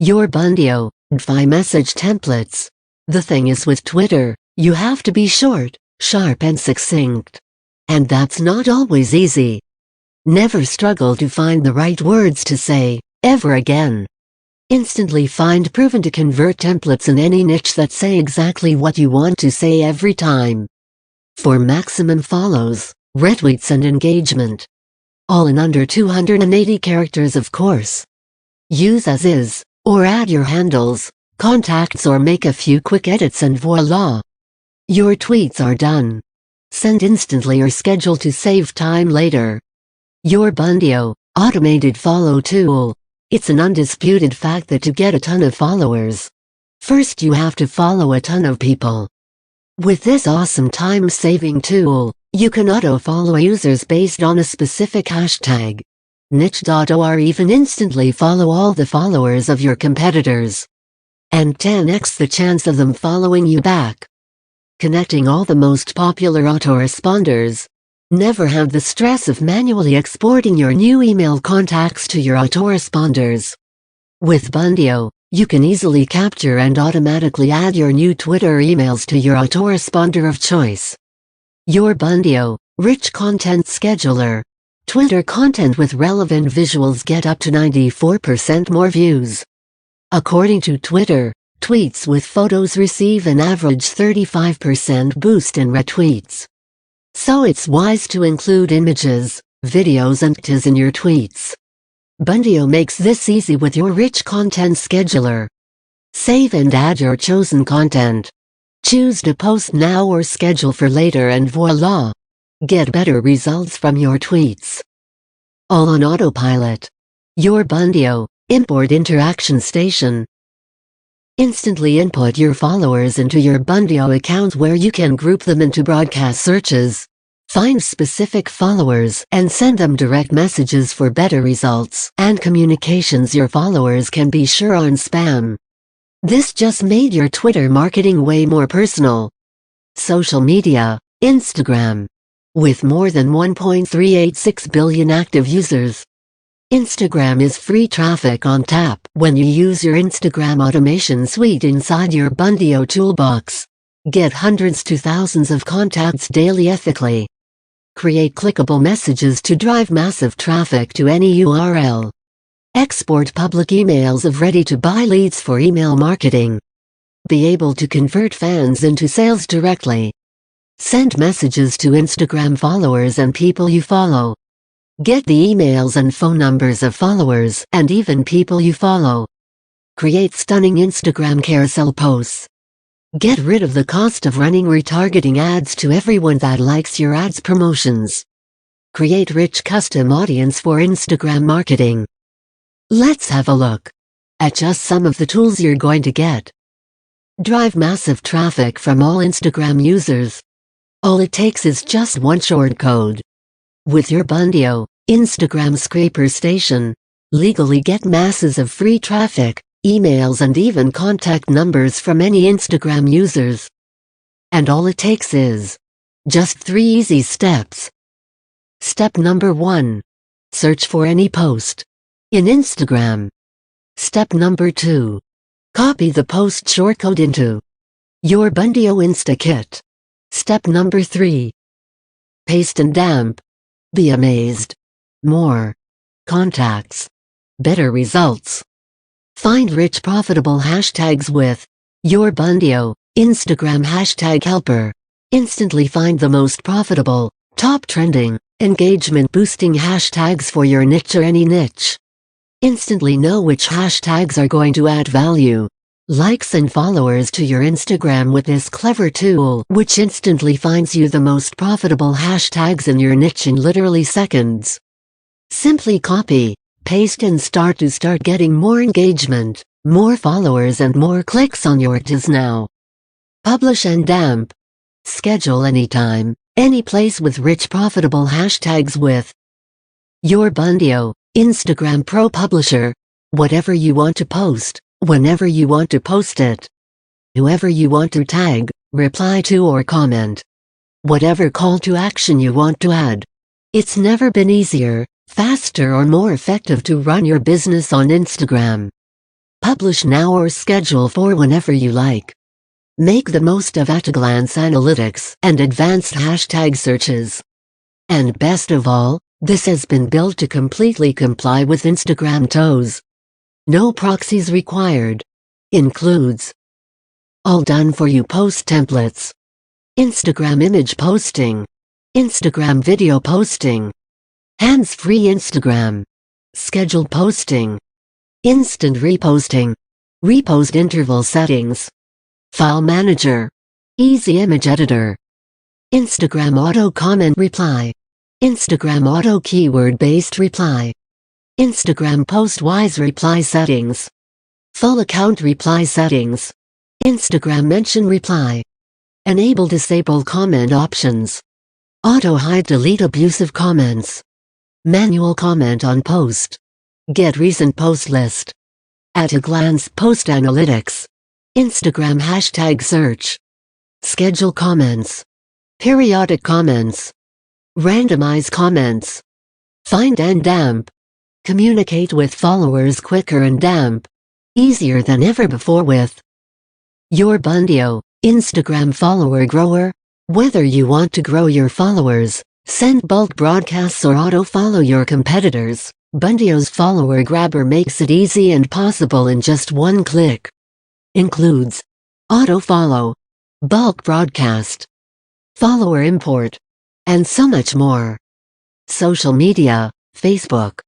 Your Bundio, DFI message templates. The thing is with Twitter, you have to be short, sharp and succinct. And that's not always easy. Never struggle to find the right words to say, ever again. Instantly find proven to convert templates in any niche that say exactly what you want to say every time. For maximum follows, retweets and engagement. All in under 280 characters of course. Use as is, or add your handles, contacts or make a few quick edits and voila! Your tweets are done. Send instantly or schedule to save time later. Your Bundio, automated follow tool. It's an undisputed fact that to get a ton of followers, first you have to follow a ton of people. With this awesome time-saving tool, you can auto-follow users based on a specific hashtag, niche, or even instantly follow all the followers of your competitors. And 10x the chance of them following you back. Connecting all the most popular autoresponders. Never have the stress of manually exporting your new email contacts to your autoresponders. With Bundio, you can easily capture and automatically add your new Twitter emails to your autoresponder of choice. Your Bundio, rich content scheduler. Twitter content with relevant visuals get up to 94% more views. According to Twitter, tweets with photos receive an average 35% boost in retweets. So it's wise to include images, videos and GIFs in your tweets. Bundio makes this easy with your rich content scheduler. Save and add your chosen content. Choose to post now or schedule for later and voila! Get better results from your tweets. All on autopilot. Your Bundio, import interaction station. Instantly input your followers into your Bundio account where you can group them into broadcast searches. Find specific followers and send them direct messages for better results and communications your followers can be sure on spam. This just made your Twitter marketing way more personal. Social media, Instagram. With more than 1.386 billion active users. Instagram is free traffic on tap when you use your Instagram automation suite inside your Bundio toolbox. Get hundreds to thousands of contacts daily ethically. Create clickable messages to drive massive traffic to any URL. Export public emails of ready-to-buy leads for email marketing. Be able to convert fans into sales directly. Send messages to Instagram followers and people you follow. Get the emails and phone numbers of followers and even people you follow. Create stunning Instagram carousel posts. Get rid of the cost of running retargeting ads to everyone that likes your ads promotions. Create rich custom audience for Instagram marketing. Let's have a look at just some of the tools you're going to get. Drive massive traffic from all Instagram users. All it takes is just one short code. With your Bundio, Instagram scraper station, legally get masses of free traffic, emails and even contact numbers from any Instagram users. And all it takes is just 3 easy steps. Step number 1. Search for any post in Instagram. Step number 2. Copy the post shortcode into your Bundio InstaKit. Step number 3. Paste and dump. Be amazed. More contacts. Better results. Find rich profitable hashtags with your Bundio Instagram hashtag helper. Instantly find the most profitable, top trending, engagement boosting hashtags for your niche or any niche. Instantly know which hashtags are going to add value, likes and followers to your Instagram with this clever tool, which instantly finds you the most profitable hashtags in your niche in literally seconds. Simply copy, paste and start getting more engagement, more followers and more clicks on your ads now. Publish and dump. Schedule anytime, any place with rich profitable hashtags with your Bundio Instagram Pro Publisher. Whatever you want to post, whenever you want to post it. Whoever you want to tag, reply to or comment. Whatever call to action you want to add. It's never been easier, faster or more effective to run your business on Instagram. Publish now or schedule for whenever you like. Make the most of at-a-glance analytics and advanced hashtag searches. And best of all, this has been built to completely comply with Instagram TOS. No proxies required. Includes all done-for-you post templates, Instagram image posting, Instagram video posting, hands-free Instagram, scheduled posting, instant reposting, repost interval settings, file manager, easy image editor, Instagram auto comment reply, Instagram auto keyword-based reply, Instagram post-wise reply settings, full account reply settings, Instagram mention reply, enable disable comment options, auto hide delete abusive comments, manual comment on post, get recent post list, at a glance post analytics, Instagram hashtag search, schedule comments, periodic comments, randomize comments, find and dump, communicate with followers quicker and dump, easier than ever before with Is BUNDIO, Instagram follower grower. Whether you want to grow your followers, send bulk broadcasts or auto-follow your competitors, BUNDIO's follower grabber makes it easy and possible in just one click. Includes auto-follow, bulk broadcast, follower import, and so much more. Social media, Facebook.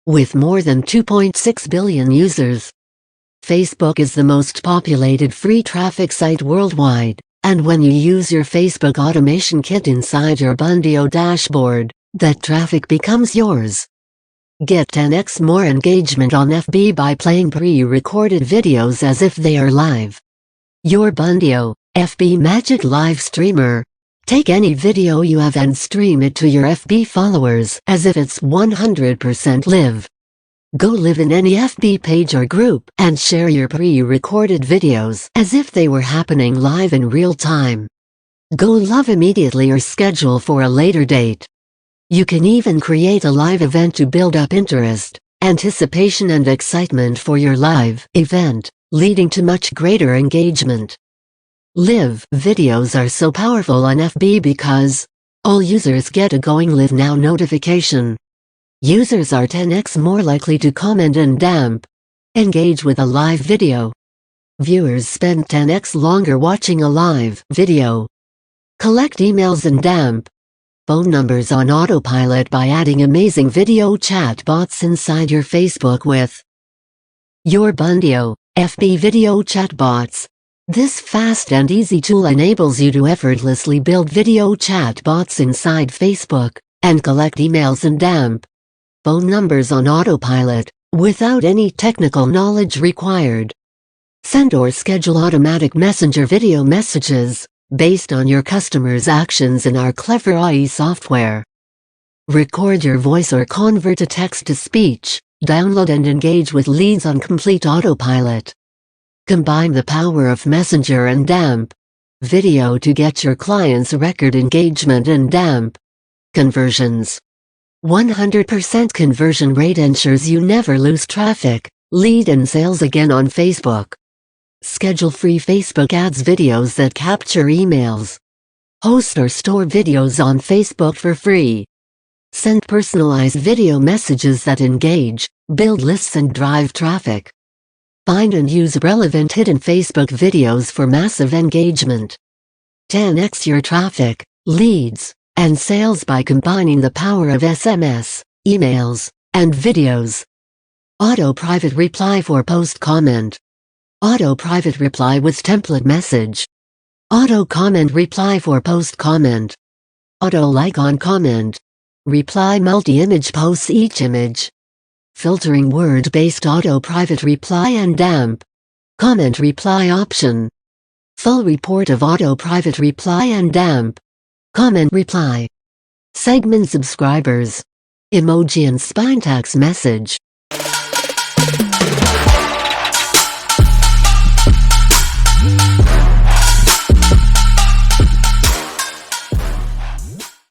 With more than 2.6 billion users, Facebook is the most populated free traffic site worldwide, and when you use your Facebook automation kit inside your BUNDIO dashboard, that traffic becomes yours. Get 10x more engagement on FB by playing pre-recorded videos as if they are live. Is BUNDIO, FB Magic Live Streamer. Take any video you have and stream it to your FB followers as if it's 100% live. Go live in any FB page or group and share your pre-recorded videos as if they were happening live in real time. Go live immediately or schedule for a later date. You can even create a live event to build up interest, anticipation and excitement for your live event, leading to much greater engagement. Live videos are so powerful on FB because all users get a going live now notification. Users are 10x more likely to comment and dump. Engage with a live video. Viewers spend 10x longer watching a live video. Collect emails and dump phone numbers on autopilot by adding amazing video chat bots inside your Facebook with Is BUNDIO, FB video chat bots. This fast and easy tool enables you to effortlessly build video chat bots inside Facebook and collect emails and dump phone numbers on autopilot without any technical knowledge required. Send or schedule automatic messenger video messages based on your customers' actions in our clever AI software. Record your voice or convert to text-to-speech, download and engage with leads on complete autopilot. Combine the power of Messenger and dump video to get your clients record engagement and dump conversions. 100% conversion rate ensures you never lose traffic, lead and sales again on Facebook. Schedule free Facebook ads videos that capture emails. Host or store videos on Facebook for free. Send personalized video messages that engage, build lists and drive traffic. Find and use relevant hidden Facebook videos for massive engagement. 10x your traffic, leads, and sales by combining the power of SMS, emails, and videos. Auto private reply for post comment. Auto private reply with template message. Auto comment reply for post comment. Auto like on comment. Reply multi-image posts each image. Filtering word-based auto private reply and dump comment reply option. Full report of auto private reply and dump comment reply. Segment subscribers. Emoji and spine text message.